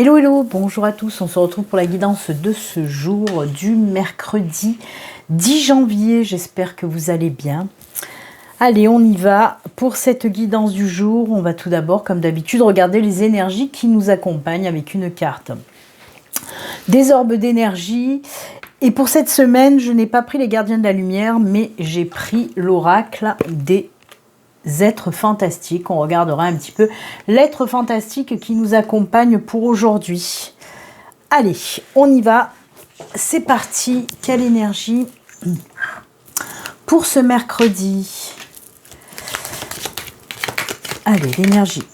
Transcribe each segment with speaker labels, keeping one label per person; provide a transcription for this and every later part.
Speaker 1: Hello, hello, bonjour à tous, on se retrouve pour la guidance de ce jour du mercredi 10 janvier, j'espère que vous allez bien. Allez, on y va. Pour cette guidance du jour, on va tout d'abord, comme d'habitude, regarder les énergies qui nous accompagnent avec une carte. Des orbes d'énergie. Et pour cette semaine, je n'ai pas pris les gardiens de la lumière, mais j'ai pris l'oracle des êtres fantastiques. On regardera un petit peu l'être fantastique qui nous accompagne pour aujourd'hui. Allez, on y va. C'est parti. Quelle énergie pour ce mercredi? Allez, l'énergie.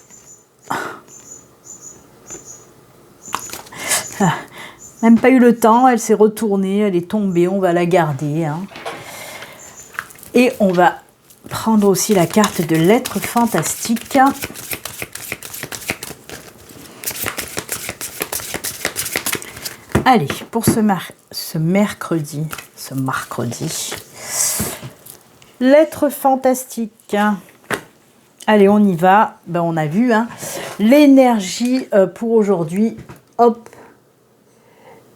Speaker 1: Même pas eu le temps, elle s'est retournée, elle est tombée, on va la garder. Et on va prendre aussi la carte de l'être fantastique. Allez, pour ce mercredi, l'être fantastique. Allez, on y va. Ben, on a vu l'énergie pour aujourd'hui. Hop,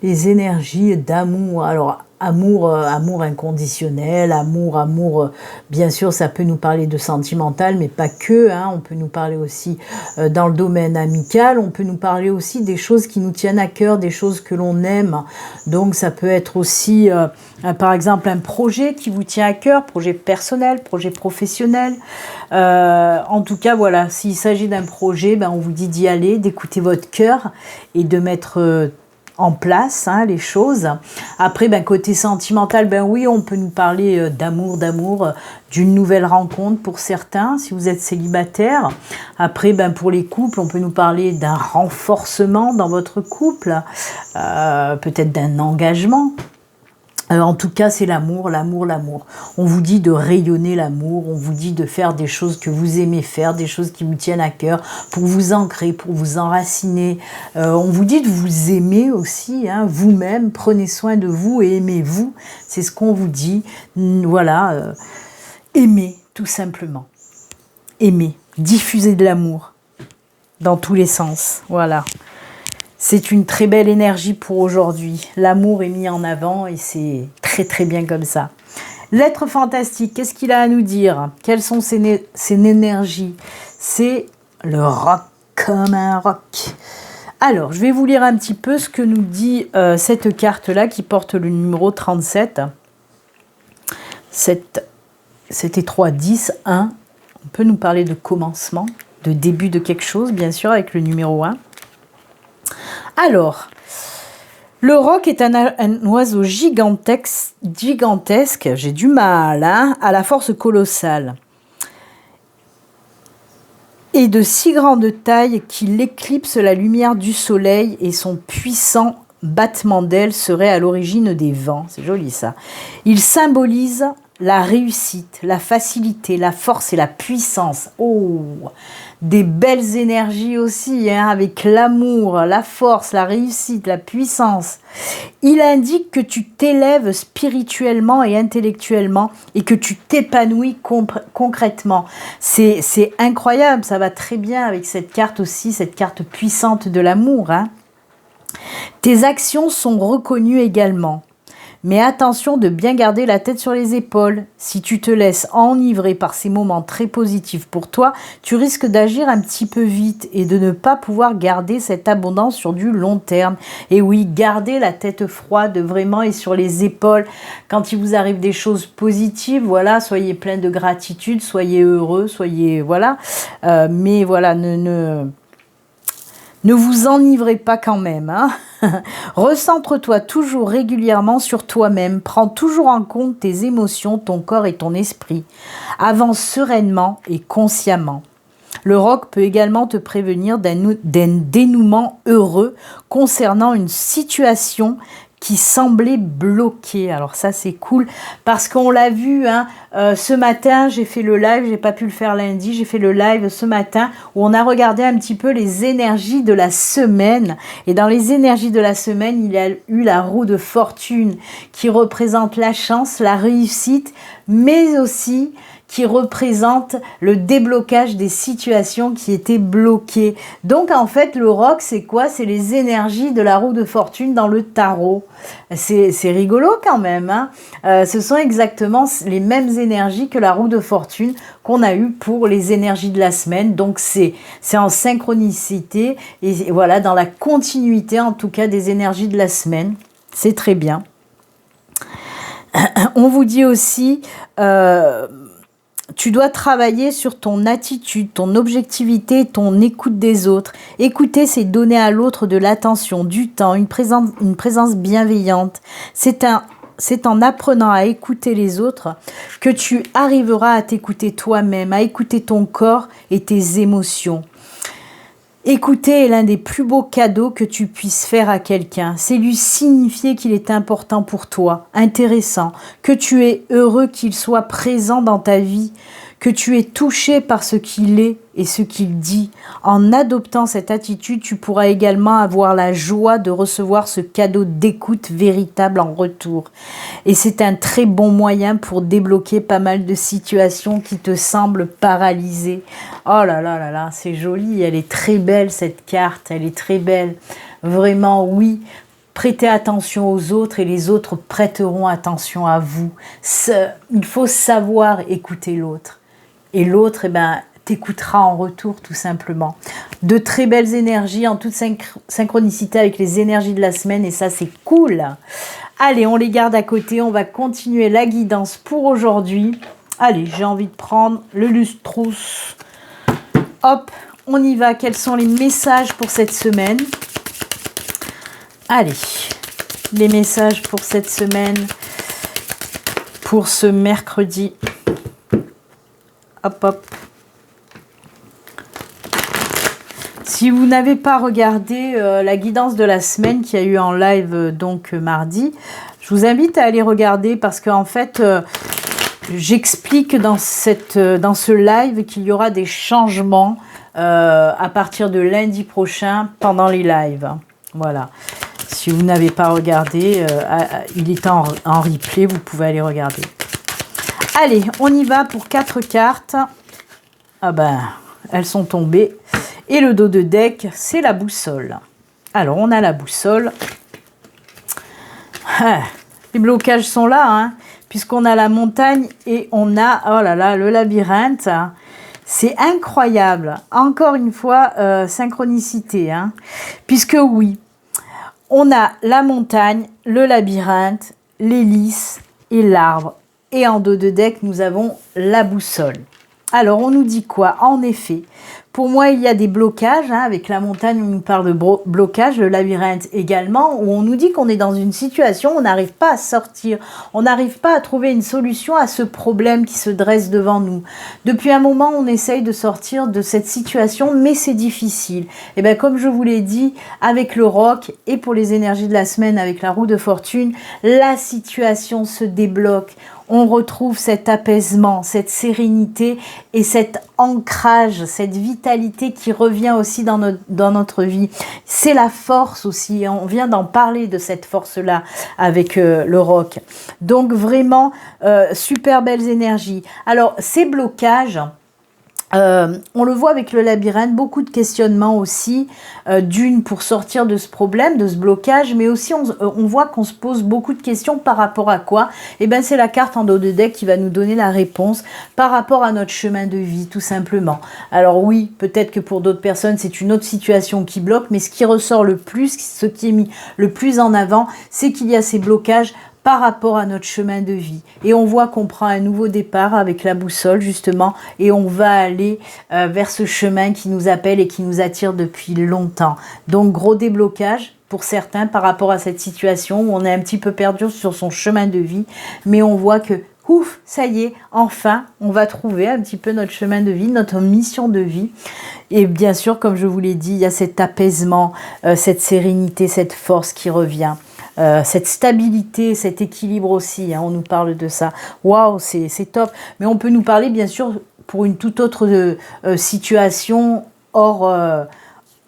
Speaker 1: les énergies d'amour. Alors, amour inconditionnel, amour, bien sûr, ça peut nous parler de sentimental, mais pas que, on peut nous parler aussi dans le domaine amical, on peut nous parler aussi des choses qui nous tiennent à cœur, des choses que l'on aime, donc ça peut être aussi, par exemple, un projet qui vous tient à cœur, projet personnel, projet professionnel, en tout cas, voilà, s'il s'agit d'un projet, ben, on vous dit d'y aller, d'écouter votre cœur et de mettre en place les choses. Après, ben, côté sentimental, ben oui, on peut nous parler d'amour, d'une nouvelle rencontre pour certains, si vous êtes célibataire. Après, ben, pour les couples, on peut nous parler d'un renforcement dans votre couple, peut-être d'un engagement. En tout cas, c'est l'amour. On vous dit de rayonner l'amour, on vous dit de faire des choses que vous aimez faire, des choses qui vous tiennent à cœur, pour vous ancrer, pour vous enraciner. On vous dit de vous aimer aussi, vous-même, prenez soin de vous et aimez-vous. C'est ce qu'on vous dit. Voilà, aimez, tout simplement. Aimez, diffusez de l'amour dans tous les sens. Voilà. C'est une très belle énergie pour aujourd'hui. L'amour est mis en avant et c'est très très bien comme ça. L'être fantastique, qu'est-ce qu'il a à nous dire? Quelles sont ses énergies? C'est le rock comme un rock. Alors, je vais vous lire un petit peu ce que nous dit cette carte-là qui porte le numéro 37. Cet étroit 10, 1. On peut nous parler de commencement, de début de quelque chose, bien sûr, avec le numéro 1. Alors, le roc est un oiseau gigantesque, j'ai du mal, à la force colossale, et de si grande taille qu'il éclipse la lumière du soleil et son puissant battement d'ailes serait à l'origine des vents. C'est joli ça. Il symbolise la réussite, la facilité, la force et la puissance. Oh, des belles énergies aussi, avec l'amour, la force, la réussite, la puissance. Il indique que tu t'élèves spirituellement et intellectuellement et que tu t'épanouis concrètement. C'est incroyable, ça va très bien avec cette carte aussi, cette carte puissante de l'amour. Tes actions sont reconnues également. Mais attention de bien garder la tête sur les épaules. Si tu te laisses enivrer par ces moments très positifs pour toi, tu risques d'agir un petit peu vite et de ne pas pouvoir garder cette abondance sur du long terme. Et oui, gardez la tête froide vraiment et sur les épaules. Quand il vous arrive des choses positives, voilà, soyez plein de gratitude, soyez heureux, soyez, voilà. Mais voilà, ne vous enivrez pas quand même. Recentre-toi toujours régulièrement sur toi-même. Prends toujours en compte tes émotions, ton corps et ton esprit. Avance sereinement et consciemment. Le roc peut également te prévenir d'un dénouement heureux concernant une situation qui semblait bloquée. Alors ça c'est cool parce qu'on l'a vu ce matin, j'ai fait le live, j'ai pas pu le faire lundi, j'ai fait le live ce matin où on a regardé un petit peu les énergies de la semaine, et dans les énergies de la semaine il y a eu la roue de fortune qui représente la chance, la réussite, mais aussi qui représente le déblocage des situations qui étaient bloquées. Donc en fait le roc c'est quoi? C'est les énergies de la roue de fortune dans le tarot. C'est rigolo quand même, hein. Ce sont exactement les mêmes énergies que la roue de fortune qu'on a eu pour les énergies de la semaine. Donc c'est en synchronicité et voilà, dans la continuité en tout cas des énergies de la semaine. C'est très bien. On vous dit aussi, tu dois travailler sur ton attitude, ton objectivité, ton écoute des autres. Écouter, c'est donner à l'autre de l'attention, du temps, une présence bienveillante. C'est en apprenant à écouter les autres que tu arriveras à t'écouter toi-même, à écouter ton corps et tes émotions. Écouter est l'un des plus beaux cadeaux que tu puisses faire à quelqu'un. C'est lui signifier qu'il est important pour toi, intéressant, que tu es heureux qu'il soit présent dans ta vie, que tu es touché par ce qu'il est et ce qu'il dit. En adoptant cette attitude, tu pourras également avoir la joie de recevoir ce cadeau d'écoute véritable en retour. Et c'est un très bon moyen pour débloquer pas mal de situations qui te semblent paralysées. Oh là là là là, c'est joli, elle est très belle cette carte, elle est très belle. Vraiment, oui. Prêtez attention aux autres et les autres prêteront attention à vous. Il faut savoir écouter l'autre. Et l'autre, eh ben, t'écoutera en retour tout simplement. De très belles énergies en toute synchronicité avec les énergies de la semaine et ça c'est cool. Allez, on les garde à côté, on va continuer la guidance pour aujourd'hui. Allez, j'ai envie de prendre le lustrous. Hop, on y va. Quels sont les messages pour cette semaine? Allez, les messages pour cette semaine, pour ce mercredi. Hop, hop. Si vous n'avez pas regardé la guidance de la semaine qui a eu en live donc mardi, je vous invite à aller regarder parce qu'en fait, j'explique dans ce live qu'il y aura des changements à partir de lundi prochain pendant les lives. Voilà. Si vous n'avez pas regardé, il est en replay, vous pouvez aller regarder. Allez, on y va pour 4 cartes. Ah ben, elles sont tombées. Et le dos de deck, c'est la boussole. Alors, on a la boussole. Ah, les blocages sont là, hein, puisqu'on a la montagne et on a, oh là là, le labyrinthe. C'est incroyable. Encore une fois, synchronicité. Hein, puisque oui, on a la montagne, le labyrinthe, l'hélice et l'arbre. Et en dos de deck, nous avons la boussole. Alors, on nous dit quoi? En effet, pour moi, il y a des blocages. Hein, avec la montagne, on nous parle de blocage, le labyrinthe également, où on nous dit qu'on est dans une situation où on n'arrive pas à sortir. On n'arrive pas à trouver une solution à ce problème qui se dresse devant nous. Depuis un moment, on essaye de sortir de cette situation, mais c'est difficile. Et bien, comme je vous l'ai dit, avec le roc et pour les énergies de la semaine, avec la roue de fortune, la situation se débloque. On retrouve cet apaisement, cette sérénité et cet ancrage, cette vitalité qui revient aussi dans notre vie. C'est la force aussi, on vient d'en parler de cette force-là avec le roc. Donc vraiment, super belles énergies. Alors, ces blocages... on le voit avec le labyrinthe, beaucoup de questionnements aussi, d'une pour sortir de ce problème, de ce blocage, mais aussi on voit qu'on se pose beaucoup de questions par rapport à quoi? Et bien c'est la carte en dos de deck qui va nous donner la réponse par rapport à notre chemin de vie tout simplement. Alors oui, peut-être que pour d'autres personnes c'est une autre situation qui bloque, mais ce qui ressort le plus, ce qui est mis le plus en avant, c'est qu'il y a ces blocages par rapport à notre chemin de vie. Et on voit qu'on prend un nouveau départ avec la boussole, justement, et on va aller vers ce chemin qui nous appelle et qui nous attire depuis longtemps. Donc, gros déblocage pour certains par rapport à cette situation où on est un petit peu perdu sur son chemin de vie, mais on voit que, ouf, ça y est, enfin, on va trouver un petit peu notre chemin de vie, notre mission de vie. Et bien sûr, comme je vous l'ai dit, il y a cet apaisement, cette sérénité, cette force qui revient. Cette stabilité, cet équilibre aussi, hein, on nous parle de ça. Waouh, c'est top. Mais on peut nous parler, bien sûr, pour une toute autre situation hors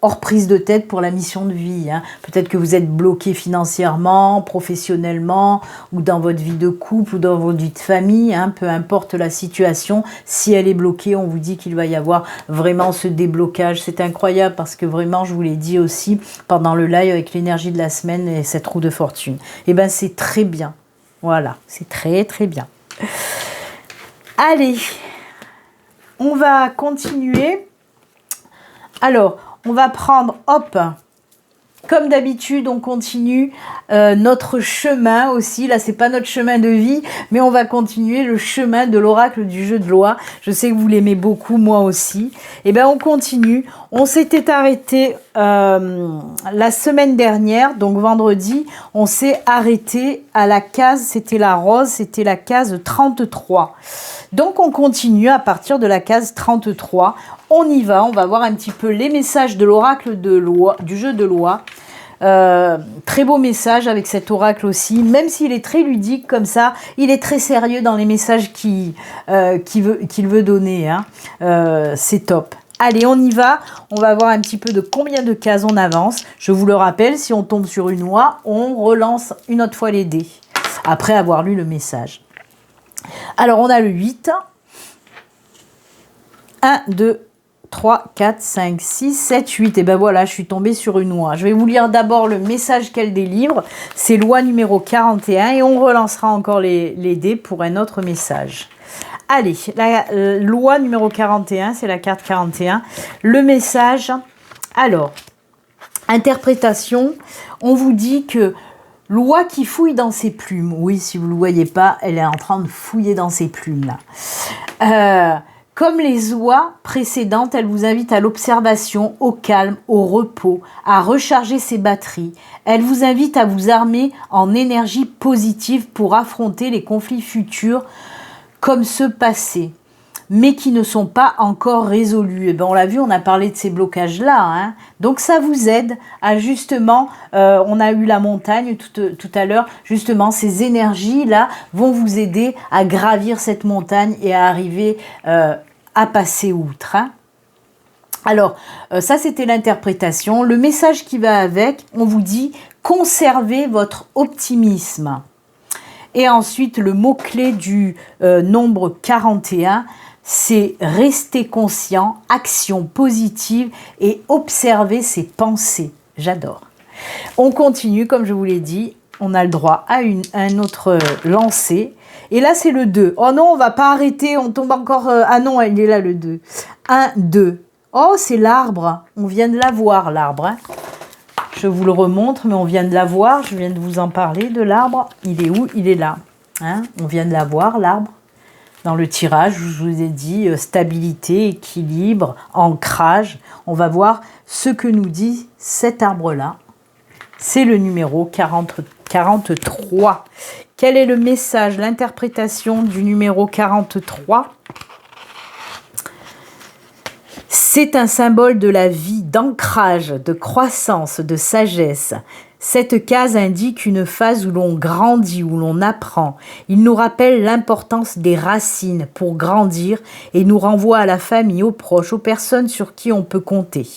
Speaker 1: hors prise de tête pour la mission de vie. Hein. Peut-être que vous êtes bloqué financièrement, professionnellement, ou dans votre vie de couple, ou dans votre vie de famille, hein, peu importe la situation. Si elle est bloquée, on vous dit qu'il va y avoir vraiment ce déblocage. C'est incroyable parce que vraiment, je vous l'ai dit aussi pendant le live avec l'énergie de la semaine et cette roue de fortune. Et bien, c'est très bien. Voilà, c'est très très bien. Allez, on va continuer. Alors, on va prendre, hop, comme d'habitude, on continue notre chemin aussi. Là, c'est pas notre chemin de vie, mais on va continuer le chemin de l'oracle du jeu de loi. Je sais que vous l'aimez beaucoup, moi aussi. Et bien, on continue. On s'était arrêté la semaine dernière, donc vendredi, on s'est arrêté à la case, c'était la rose, c'était la case 33. Donc, on continue à partir de la case 33. On y va, on va voir un petit peu les messages de l'oracle de loi, du jeu de loi. Très beau message avec cet oracle aussi, même s'il est très ludique comme ça, il est très sérieux dans les messages qu'il veut donner. Hein. C'est top. Allez, on y va. On va voir un petit peu de combien de cases on avance. Je vous le rappelle, si on tombe sur une oie, on relance une autre fois les dés, après avoir lu le message. Alors, on a le 8. 1, 2, 3, 4, 5, 6, 7, 8. Et ben voilà, je suis tombée sur une oie. Je vais vous lire d'abord le message qu'elle délivre. C'est loi numéro 41 et on relancera encore les dés pour un autre message. Allez, la loi numéro 41, c'est la carte 41. Le message, alors, interprétation, on vous dit que l'oie qui fouille dans ses plumes. Oui, si vous ne le voyez pas, elle est en train de fouiller dans ses plumes là. Comme les oies précédentes, elle vous invite à l'observation, au calme, au repos, à recharger ses batteries. Elle vous invite à vous armer en énergie positive pour affronter les conflits futurs comme ceux passés, mais qui ne sont pas encore résolus. Et ben on l'a vu, on a parlé de ces blocages-là. Hein. Donc ça vous aide à justement, on a eu la montagne tout à l'heure, justement ces énergies-là vont vous aider à gravir cette montagne et à arriver à passer outre. Hein. Alors, ça c'était l'interprétation. Le message qui va avec, on vous dit « Conservez votre optimisme ». Et ensuite, le mot-clé du nombre 41, c'est rester conscient, action positive et observer ses pensées. J'adore. On continue, comme je vous l'ai dit, on a le droit à un autre lancer. Et là, c'est le 2. Oh non, on va pas arrêter, on tombe encore... ah non, il est là le 2. 1, 2. Oh, c'est l'arbre. On vient de la voir, l'arbre. Hein. Je vous le remontre, mais on vient de la voir. Je viens de vous en parler de l'arbre. Il est où? Il est là. Hein. On vient de la voir, l'arbre. Dans le tirage, je vous ai dit stabilité, équilibre, ancrage. On va voir ce que nous dit cet arbre-là. C'est le numéro 43. Quel est le message, l'interprétation du numéro 43? C'est un symbole de la vie, d'ancrage, de croissance, de sagesse. Cette case indique une phase où l'on grandit, où l'on apprend. Il nous rappelle l'importance des racines pour grandir et nous renvoie à la famille, aux proches, aux personnes sur qui on peut compter.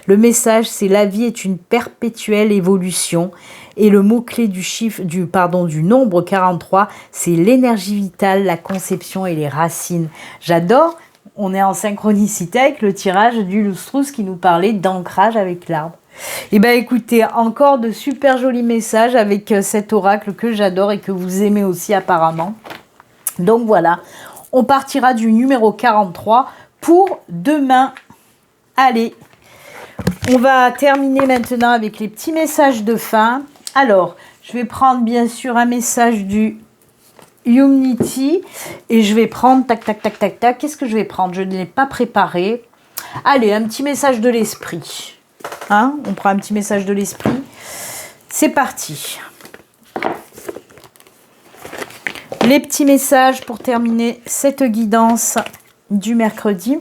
Speaker 1: Le message, c'est la vie est une perpétuelle évolution et le mot-clé du nombre 43, c'est l'énergie vitale, la conception et les racines. J'adore, on est en synchronicité avec le tirage du Lustrous qui nous parlait d'ancrage avec l'arbre. Et bien écoutez, encore de super jolis messages avec cet oracle que j'adore et que vous aimez aussi apparemment. Donc voilà, on partira du numéro 43 pour demain. Allez, on va terminer maintenant avec les petits messages de fin. Alors, je vais prendre bien sûr un message du Unity et je vais prendre, tac, tac, tac, tac, tac. Qu'est-ce que je vais prendre? Je ne l'ai pas préparé. Allez, un petit message de l'esprit. Hein, on prend un petit message de l'esprit. C'est parti. Les petits messages pour terminer cette guidance du mercredi.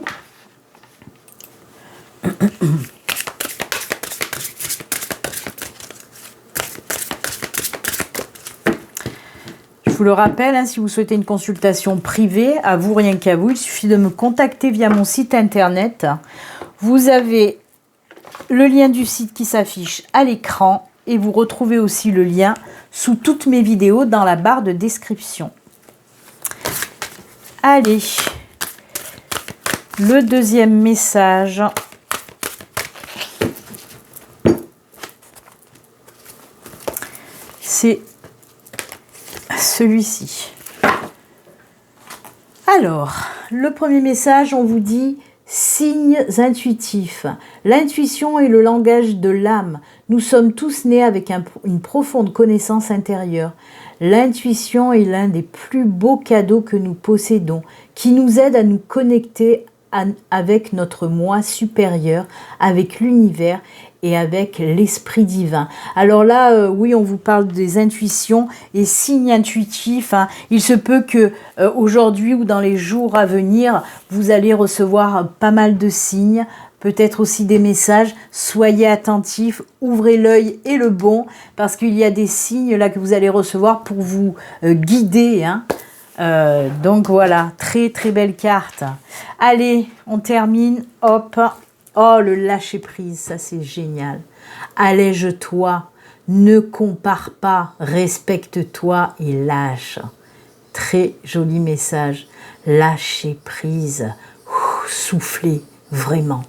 Speaker 1: Je vous le rappelle, hein, si vous souhaitez une consultation privée, à vous, rien qu'à vous, il suffit de me contacter via mon site internet. Vous avez le lien du site qui s'affiche à l'écran et vous retrouvez aussi le lien sous toutes mes vidéos dans la barre de description. Allez, le deuxième message. C'est celui-ci. Alors, le premier message, on vous dit signes intuitifs. L'intuition est le langage de l'âme. Nous sommes tous nés avec une profonde connaissance intérieure. L'intuition est l'un des plus beaux cadeaux que nous possédons, qui nous aide à nous connecter avec notre moi supérieur, avec l'univers et avec l'esprit divin. Alors là, oui, on vous parle des intuitions et signes intuitifs. Hein. Il se peut que aujourd'hui ou dans les jours à venir, vous allez recevoir pas mal de signes, peut-être aussi des messages. Soyez attentifs, ouvrez l'œil et le bon, parce qu'il y a des signes là que vous allez recevoir pour vous guider. Hein. Donc voilà, très très belle carte. Allez, on termine, hop. Oh, le lâcher prise, ça c'est génial. Allège-toi, ne compare pas, respecte-toi et lâche. Très joli message. Lâcher prise, souffler, vraiment.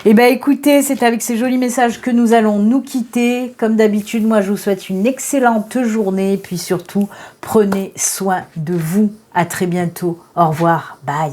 Speaker 1: Eh bien écoutez, c'est avec ces jolis messages que nous allons nous quitter. Comme d'habitude, moi je vous souhaite une excellente journée. Puis surtout, prenez soin de vous. À très bientôt. Au revoir. Bye.